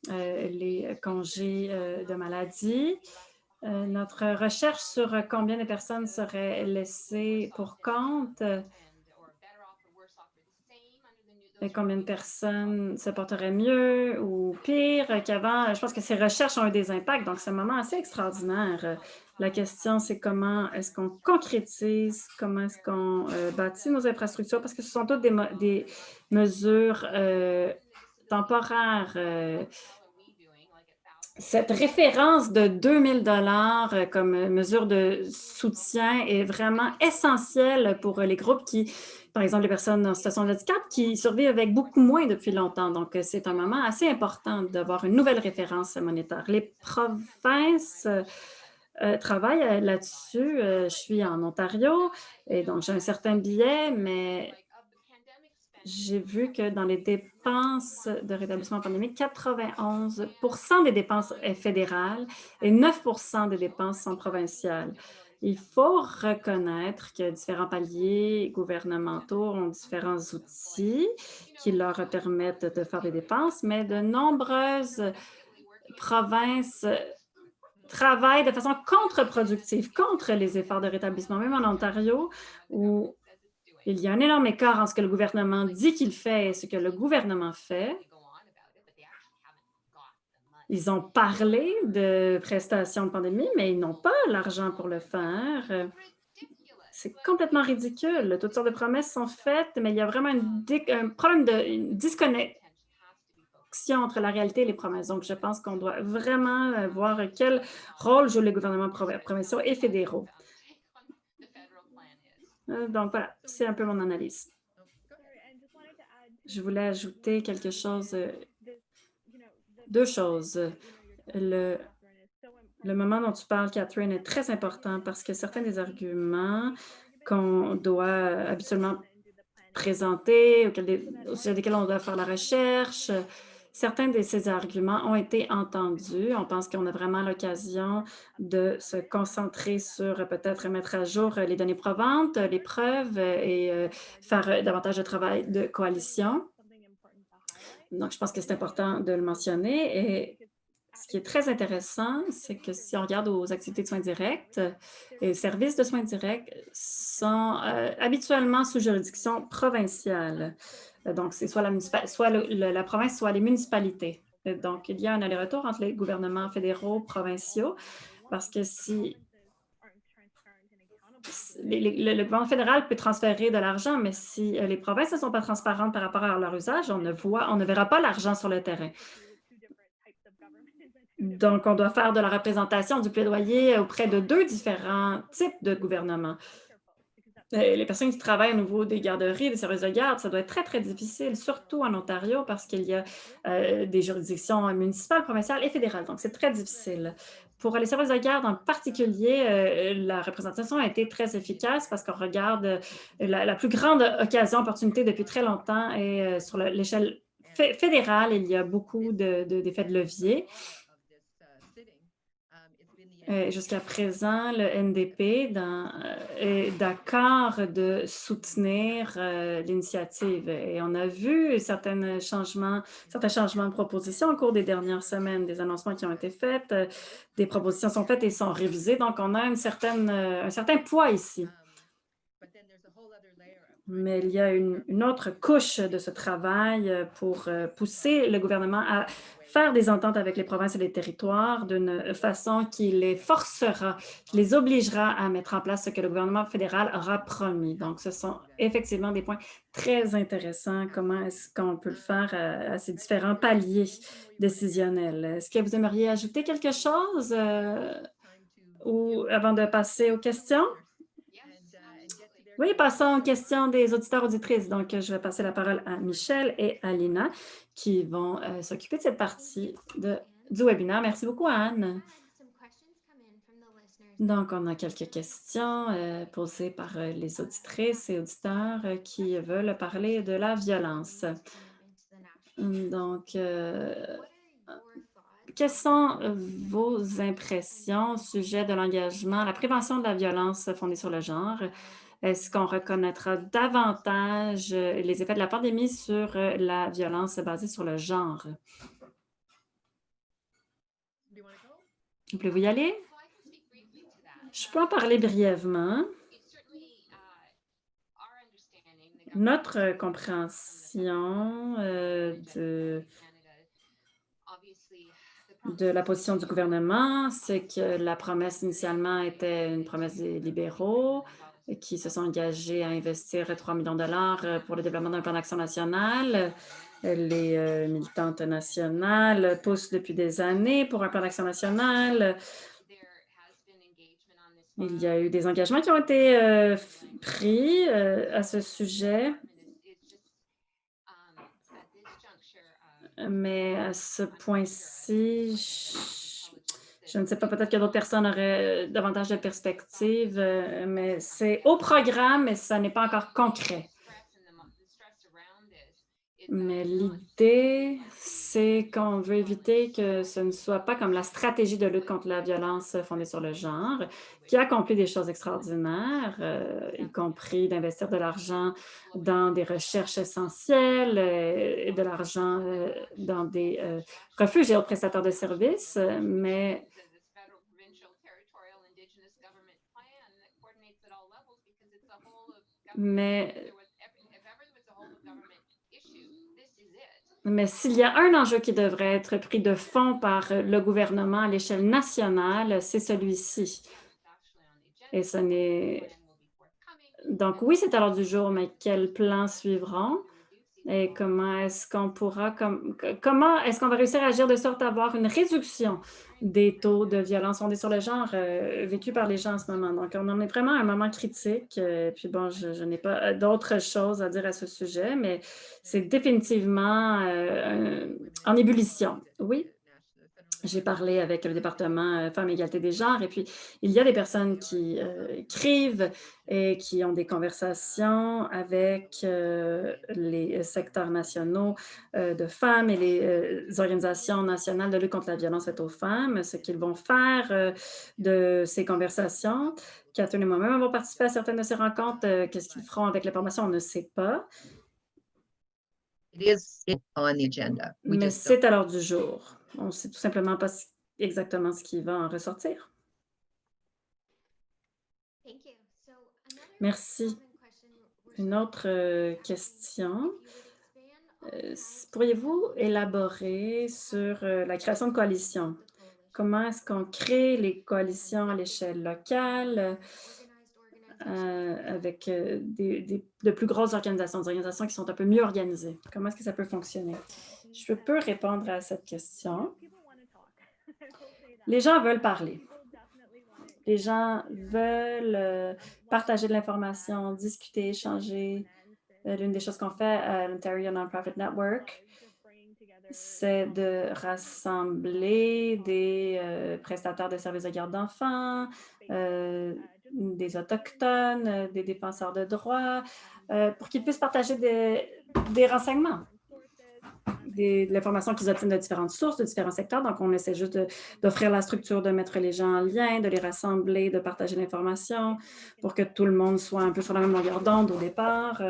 Les congés de maladie. Notre recherche sur combien de personnes seraient laissées pour compte, et combien de personnes se porteraient mieux ou pire qu'avant. Je pense que ces recherches ont eu des impacts, donc c'est un moment assez extraordinaire. La question, c'est comment est-ce qu'on concrétise, comment est-ce qu'on bâtit nos infrastructures, parce que ce sont toutes des mesures temporaires. Cette référence de 2 000 $ comme mesure de soutien est vraiment essentielle pour les groupes qui, par exemple, les personnes en situation de handicap, qui survivent avec beaucoup moins depuis longtemps. Donc, c'est un moment assez important d'avoir une nouvelle référence monétaire. Les provinces travaillent là-dessus. Je suis en Ontario et donc j'ai un certain biais, mais j'ai vu que dans les dépenses de rétablissement pandémique, 91 des dépenses est fédérales et 9 des dépenses sont provinciales. Il faut reconnaître que différents paliers gouvernementaux ont différents outils qui leur permettent de faire des dépenses, mais de nombreuses provinces travaillent de façon contre-productive, contre les efforts de rétablissement, même en Ontario, où il y a un énorme écart entre ce que le gouvernement dit qu'il fait et ce que le gouvernement fait. Ils ont parlé de prestations de pandémie, mais ils n'ont pas l'argent pour le faire. C'est complètement ridicule. Toutes sortes de promesses sont faites, mais il y a vraiment un problème une disconnexion entre la réalité et les promesses. Donc, je pense qu'on doit vraiment voir quel rôle jouent les gouvernements provinciaux et fédéraux. Donc, voilà, c'est un peu mon analyse. Je voulais ajouter quelque chose, deux choses. Le moment dont tu parles, Catherine, est très important parce que certains des arguments qu'on doit habituellement présenter, au sujet desquels on doit faire la recherche, certains de ces arguments ont été entendus. On pense qu'on a vraiment l'occasion de se concentrer sur peut-être mettre à jour les données probantes, les preuves et faire davantage de travail de coalition. Donc, je pense que c'est important de le mentionner. Et ce qui est très intéressant, c'est que si on regarde aux activités de soins directs, les services de soins directs sont habituellement sous juridiction provinciale. Donc, c'est soit la province, soit les municipalités. Donc, il y a un aller-retour entre les gouvernements fédéraux, provinciaux, parce que si le gouvernement fédéral peut transférer de l'argent, mais si les provinces ne sont pas transparentes par rapport à leur usage, on ne verra pas l'argent sur le terrain. Donc, on doit faire de la représentation, du plaidoyer auprès de deux différents types de gouvernements. Les personnes qui travaillent au niveau des garderies, des services de garde, ça doit être très, très difficile, surtout en Ontario, parce qu'il y a des juridictions municipales, provinciales et fédérales. Donc, c'est très difficile. Pour les services de garde en particulier, la représentation a été très efficace parce qu'on regarde la plus grande occasion, opportunité depuis très longtemps et sur l'échelle fédérale, il y a beaucoup d'effets de levier. Jusqu'à présent, le NDP est d'accord de soutenir l'initiative et on a vu certains changements de propositions au cours des dernières semaines, des annoncements qui ont été faits, des propositions sont faites et sont révisées, donc on a un certain poids ici. Mais il y a une autre couche de ce travail pour pousser le gouvernement à faire des ententes avec les provinces et les territoires d'une façon qui les forcera, qui les obligera à mettre en place ce que le gouvernement fédéral aura promis. Donc, ce sont effectivement des points très intéressants. Comment est-ce qu'on peut le faire à ces différents paliers décisionnels? Est-ce que vous aimeriez ajouter quelque chose ou avant de passer aux questions? Oui, passons aux questions des auditeurs auditrices. Donc, je vais passer la parole à Michel et à Lina qui vont s'occuper de cette partie du webinaire. Merci beaucoup, Anne. Donc, on a quelques questions posées par les auditrices et auditeurs qui veulent parler de la violence. Donc, quelles sont vos impressions au sujet de l'engagement, la prévention de la violence fondée sur le genre? Est-ce qu'on reconnaîtra davantage les effets de la pandémie sur la violence basée sur le genre? Voulez-vous y aller? Je peux en parler brièvement. Notre compréhension de la position du gouvernement, c'est que la promesse initialement était une promesse des libéraux qui se sont engagés à investir 3 millions de dollars pour le développement d'un plan d'action national. Les militantes nationales poussent depuis des années pour un plan d'action national. Il y a eu des engagements qui ont été pris à ce sujet, mais à ce point-ci, je ne sais pas, peut-être que d'autres personnes auraient davantage de perspectives, mais c'est au programme, mais ça n'est pas encore concret. Mais l'idée, c'est qu'on veut éviter que ce ne soit pas comme la stratégie de lutte contre la violence fondée sur le genre, qui accomplit des choses extraordinaires, y compris d'investir de l'argent dans des recherches essentielles et de l'argent dans des refuges et autres prestataires de services, mais Mais s'il y a un enjeu qui devrait être pris de fond par le gouvernement à l'échelle nationale, c'est celui-ci. Et ce n'est Donc oui, c'est à l'ordre du jour, mais quels plans suivront et comment est-ce qu'on pourra comment est-ce qu'on va réussir à agir de sorte à avoir une réduction des taux de violence fondée sur le genre, vécus par les gens en ce moment? Donc on en est vraiment à un moment critique, puis bon, je n'ai pas, d'autres choses à dire à ce sujet, mais c'est définitivement, en ébullition. Oui? J'ai parlé avec le département Femmes et égalité des genres et puis il y a des personnes qui écrivent et qui ont des conversations avec les secteurs nationaux de femmes et les organisations nationales de lutte contre la violence faite aux femmes, ce qu'ils vont faire de ces conversations. Catherine et moi-même avons participé à certaines de ces rencontres. Qu'est-ce qu'ils feront avec l'information? On ne sait pas, On the agenda. We mais just don't. c'est à l'ordre du jour. On ne sait tout simplement pas exactement ce qui va en ressortir. Thank you. So another Merci. common question we're Une autre question. expand Pourriez-vous élaborer sur la création de coalitions? Comment est-ce qu'on crée les coalitions à l'échelle locale avec de plus grosses organisations, des organisations qui sont un peu mieux organisées? Comment est-ce que ça peut fonctionner? Je peux répondre à cette question. People want to talk. I will say that. Les gens veulent parler. People definitely want to Les gens veulent partager de l'information, discuter, échanger. L'une des choses qu'on fait à l'Ontario Nonprofit Network, c'est de rassembler des prestataires de services de garde d'enfants, des Autochtones, des défenseurs de droits, pour qu'ils puissent partager des renseignements, de l'information qu'ils obtiennent de différentes sources, de différents secteurs. Donc, on essaie juste d'offrir la structure, de mettre les gens en lien, de les rassembler, de partager l'information pour que tout le monde soit un peu sur la même longueur d'onde au départ.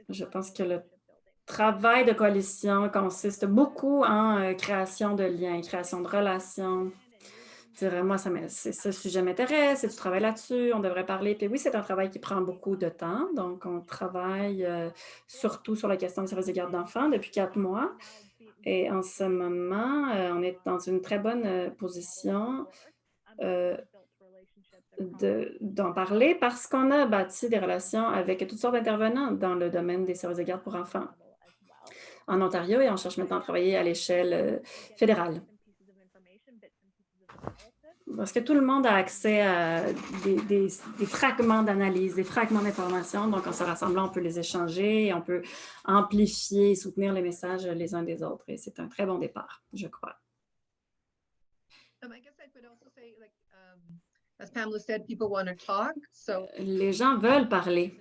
Je pense que le travail de coalition consiste beaucoup en création de liens, création de relations. Moi, ce sujet m'intéresse, et tu travailles là-dessus, on devrait parler. Puis oui, c'est un travail qui prend beaucoup de temps. Donc, on travaille surtout sur la question du service de garde d'enfants depuis 4 mois. Et en ce moment, on est dans une très bonne position d'en parler parce qu'on a bâti des relations avec toutes sortes d'intervenants dans le domaine des services de garde pour enfants en Ontario et on cherche maintenant à travailler à l'échelle fédérale. Parce que tout le monde a accès à des fragments d'analyse, des fragments d'information. Donc, en se rassemblant, on peut les échanger, et on peut amplifier et soutenir les messages les uns des autres. Et c'est un très bon départ, je crois. I guess I could also say, like, as Pamela said, people want to talk. So Les gens veulent parler.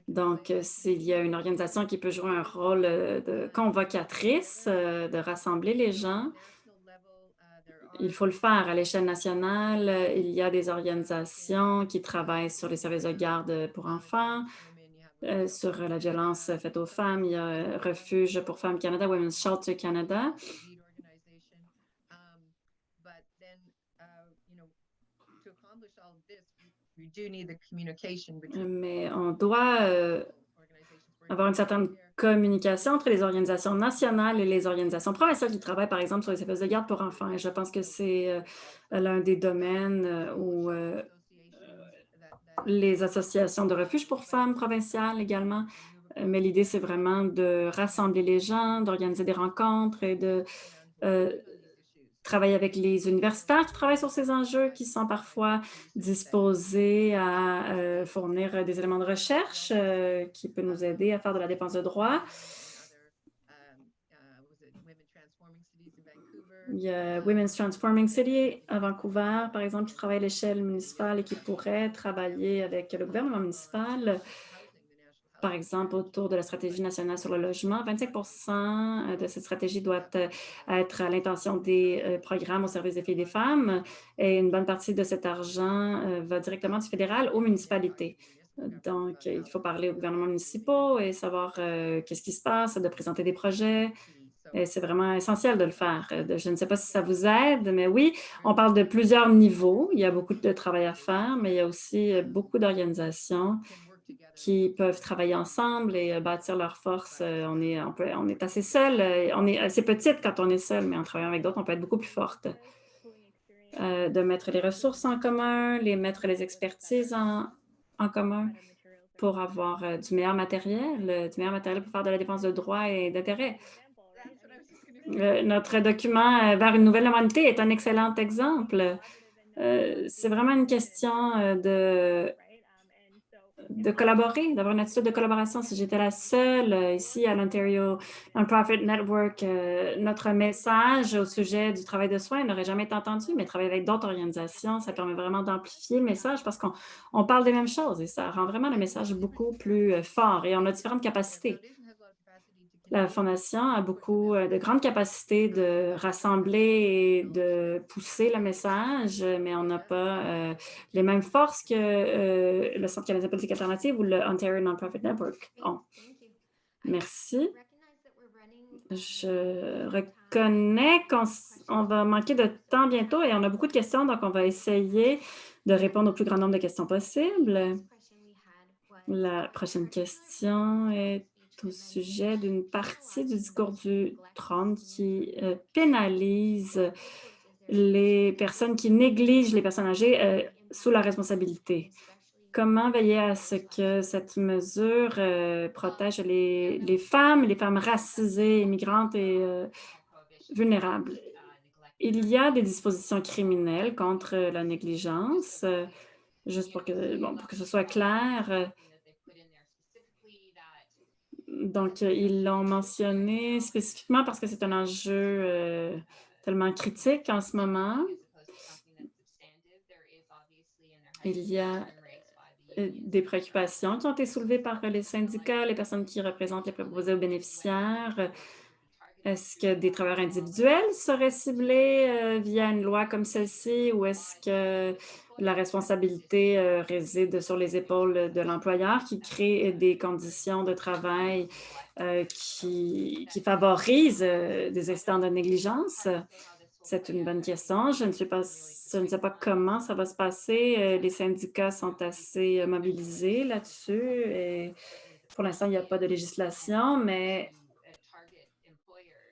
Donc, s'il y a une organisation qui peut jouer un rôle de convocatrice, de rassembler les gens, il faut le faire à l'échelle nationale. Il y a des organisations qui travaillent sur les services de garde pour enfants, sur la violence faite aux femmes. Il y a Refuge pour femmes Canada, Women's Shelter Canada. to accomplish all of this, we do need the communication between Mais on doit organizations working avoir une certaine together. communication entre les organisations nationales et les organisations provinciales qui travaillent, par exemple, sur les services de garde pour enfants. Et je pense que c'est l'un des domaines où les associations de refuge pour femmes provinciales également. Mais l'idée, c'est vraiment de rassembler les gens, d'organiser des rencontres et de travailler avec les universitaires qui travaillent sur ces enjeux, qui sont parfois disposés à fournir des éléments de recherche qui peuvent nous aider à faire de la défense de droit. Il y a Women's Transforming City à Vancouver, par exemple, qui travaille à l'échelle municipale et qui pourrait travailler avec le gouvernement municipal, par exemple, autour de la stratégie nationale sur le logement. 25% de cette stratégie doit être à l'intention des programmes au service des filles et des femmes, et une bonne partie de cet argent va directement du fédéral aux municipalités. Donc, il faut parler aux gouvernements municipaux et savoir qu'est-ce qui se passe, de présenter des projets. Et c'est vraiment essentiel de le faire. Je ne sais pas si ça vous aide, mais oui, on parle de plusieurs niveaux. Il y a beaucoup de travail à faire, mais il y a aussi beaucoup d'organisations qui peuvent travailler ensemble et bâtir leur force. On est assez seul, on est assez petite quand on est seul, mais en travaillant avec d'autres, on peut être beaucoup plus forte. De mettre les ressources en commun, mettre les expertises en commun pour avoir du meilleur matériel pour faire de la défense de droits et d'intérêts. Notre document vers une nouvelle humanité est un excellent exemple. C'est vraiment une question de collaborer, d'avoir une attitude de collaboration. Si j'étais la seule ici à l'Ontario Non-Profit Network, notre message au sujet du travail de soins n'aurait jamais été entendu, mais travailler avec d'autres organisations, ça permet vraiment d'amplifier le message parce qu'on parle des mêmes choses et ça rend vraiment le message beaucoup plus fort et on a différentes capacités. La Fondation a beaucoup de grandes capacités de rassembler et de pousser le message, mais on n'a pas les mêmes forces que le Centre canadien politique alternative ou le Ontario Non-Profit Network ont. Merci. Je reconnais qu'on va manquer de temps bientôt et on a beaucoup de questions, donc on va essayer de répondre au plus grand nombre de questions possible. La prochaine question est au sujet d'une partie du discours du Trump qui pénalise les personnes qui négligent les personnes âgées sous la responsabilité. Comment veiller à ce que cette mesure protège les femmes racisées, immigrantes et vulnérables? Il y a des dispositions criminelles contre la négligence, juste pour que ce soit clair. Donc, ils l'ont mentionné spécifiquement parce que c'est un enjeu tellement critique en ce moment. Il y a des préoccupations qui ont été soulevées par les syndicats, les personnes qui représentent les préposés aux bénéficiaires. Est-ce que des travailleurs individuels seraient ciblés via une loi comme celle-ci ou est-ce que la responsabilité réside sur les épaules de l'employeur qui crée des conditions de travail qui favorisent des incidents de négligence? C'est une bonne question. Je ne sais pas comment ça va se passer. Les syndicats sont assez mobilisés là-dessus et pour l'instant, il n'y a pas de législation, mais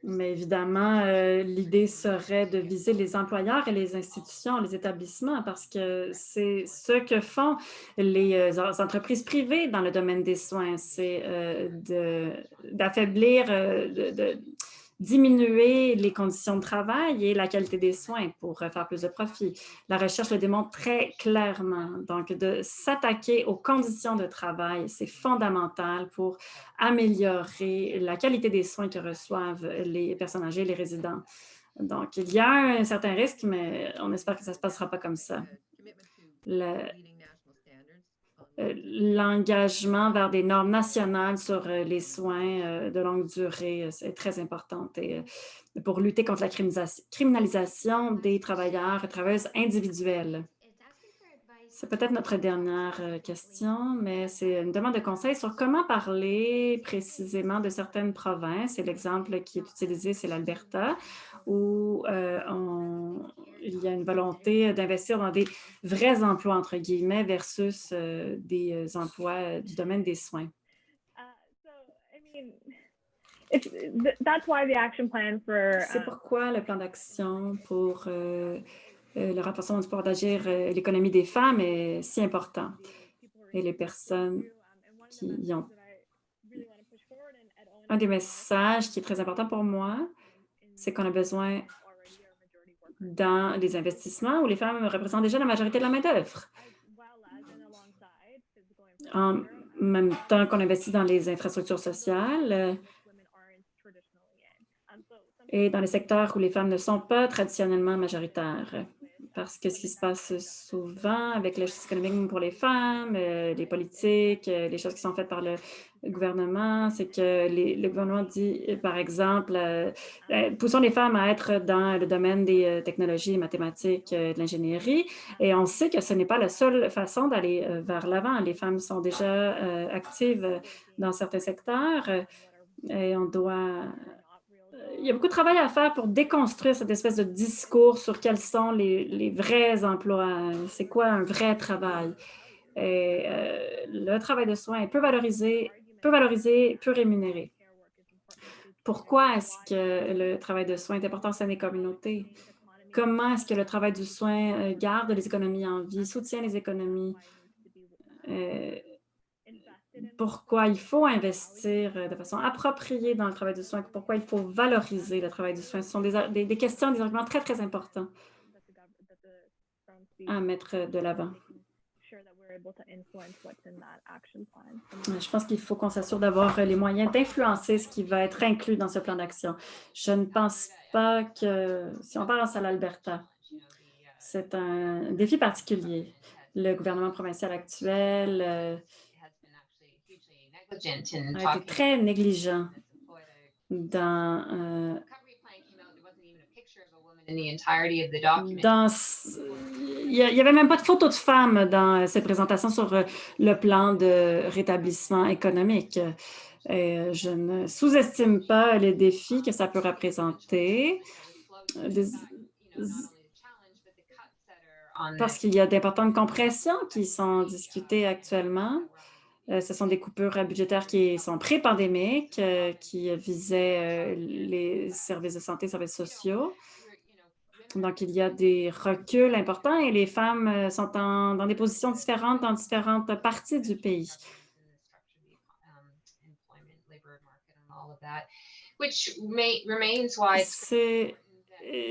évidemment, l'idée serait de viser les employeurs et les institutions, les établissements, parce que c'est ce que font les entreprises privées dans le domaine des soins, c'est d'affaiblir, de diminuer les conditions de travail et la qualité des soins pour faire plus de profit. La recherche le démontre très clairement. Donc, de s'attaquer aux conditions de travail, c'est fondamental pour améliorer la qualité des soins que reçoivent les personnes âgées et les résidents. Donc, il y a un certain risque, mais on espère que ça ne se passera pas comme ça. L'engagement vers des normes nationales sur les soins de longue durée est très important pour lutter contre la criminalisation des travailleurs et travailleuses individuelles. C'est peut-être notre dernière question, mais c'est une demande de conseil sur comment parler précisément de certaines provinces. Et l'exemple qui est utilisé, c'est l'Alberta, où il y a une volonté d'investir dans des vrais emplois, entre guillemets, versus des emplois du domaine des soins. So, I mean, that's why the action plan for C'est pourquoi le plan d'action pour le renforcement du pouvoir d'agir et l'économie des femmes est si important. Et les personnes qui ont... Un des messages qui est très important pour moi, c'est qu'on a besoin dans les investissements où les femmes représentent déjà la majorité de la main-d'œuvre. En même temps qu'on investit dans les infrastructures sociales et dans les secteurs où les femmes ne sont pas traditionnellement majoritaires. Parce que ce qui se passe souvent avec la justice économique pour les femmes, les politiques, les choses qui sont faites par le gouvernement, c'est que le gouvernement dit, par exemple, poussons les femmes à être dans le domaine des technologies, des mathématiques, de l'ingénierie. Et on sait que ce n'est pas la seule façon d'aller vers l'avant. Les femmes sont déjà actives dans certains secteurs et on doit... Il y a beaucoup de travail à faire pour déconstruire cette espèce de discours sur quels sont les vrais emplois, c'est quoi un vrai travail. Et le travail de soins est peu valorisé, peu rémunéré. Pourquoi est-ce que le travail de soins est important au sein des communautés? Comment est-ce que le travail du soin garde les économies en vie, soutient les économies? Pourquoi il faut investir de façon appropriée dans le travail du soin, pourquoi il faut valoriser le travail du soin. Ce sont des questions, des arguments très, très importants à mettre de l'avant. Je pense qu'il faut qu'on s'assure d'avoir les moyens d'influencer ce qui va être inclus dans ce plan d'action. Je ne pense pas que, si on pense à l'Alberta, c'est un défi particulier. Le gouvernement provincial actuel a été très négligent dans il n'y avait même pas de photo de femme dans cette présentation sur le plan de rétablissement économique. Et je ne sous-estime pas les défis que ça peut représenter, parce qu'il y a d'importantes compressions qui sont discutées actuellement. Ce sont des coupures budgétaires qui sont pré-pandémiques, qui visaient les services de santé, services sociaux. Donc, il y a des reculs importants et les femmes sont dans des positions différentes dans différentes parties du pays.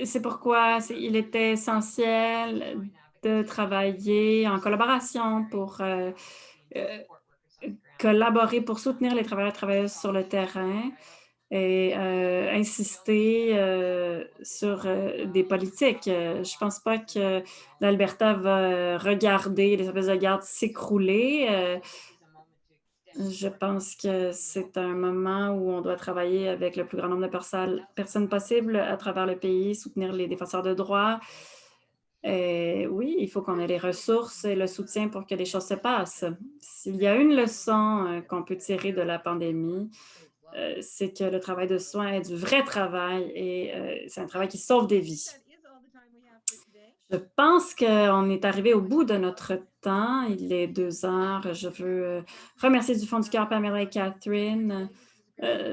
C'est pourquoi il était essentiel de travailler en collaboration pour collaborer pour soutenir les travailleurs et travailleuses sur le terrain et insister sur des politiques. Je ne pense pas que l'Alberta va regarder les services de garde s'écrouler. Je pense que c'est un moment où on doit travailler avec le plus grand nombre de personnes possible à travers le pays, soutenir les défenseurs de droits. Et oui, il faut qu'on ait les ressources et le soutien pour que les choses se passent. S'il y a une leçon qu'on peut tirer de la pandémie, c'est que le travail de soins est du vrai travail et c'est un travail qui sauve des vies. Je pense qu'on est arrivé au bout de notre temps. Il est 2 heures. Je veux remercier du fond du cœur Pamela et Catherine,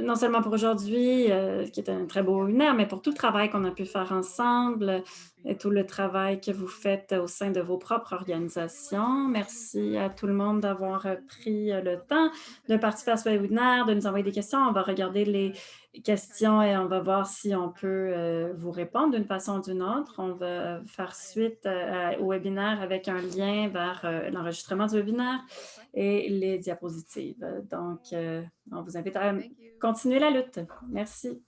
non seulement pour aujourd'hui, qui est un très beau webinaire, mais pour tout le travail qu'on a pu faire ensemble et tout le travail que vous faites au sein de vos propres organisations. Merci à tout le monde d'avoir pris le temps de participer à ce webinaire, de nous envoyer des questions. On va regarder les questions et on va voir si on peut vous répondre d'une façon ou d'une autre. On va faire suite au webinaire avec un lien vers l'enregistrement du webinaire et les diapositives. Donc, on vous invite à continuer la lutte. Merci.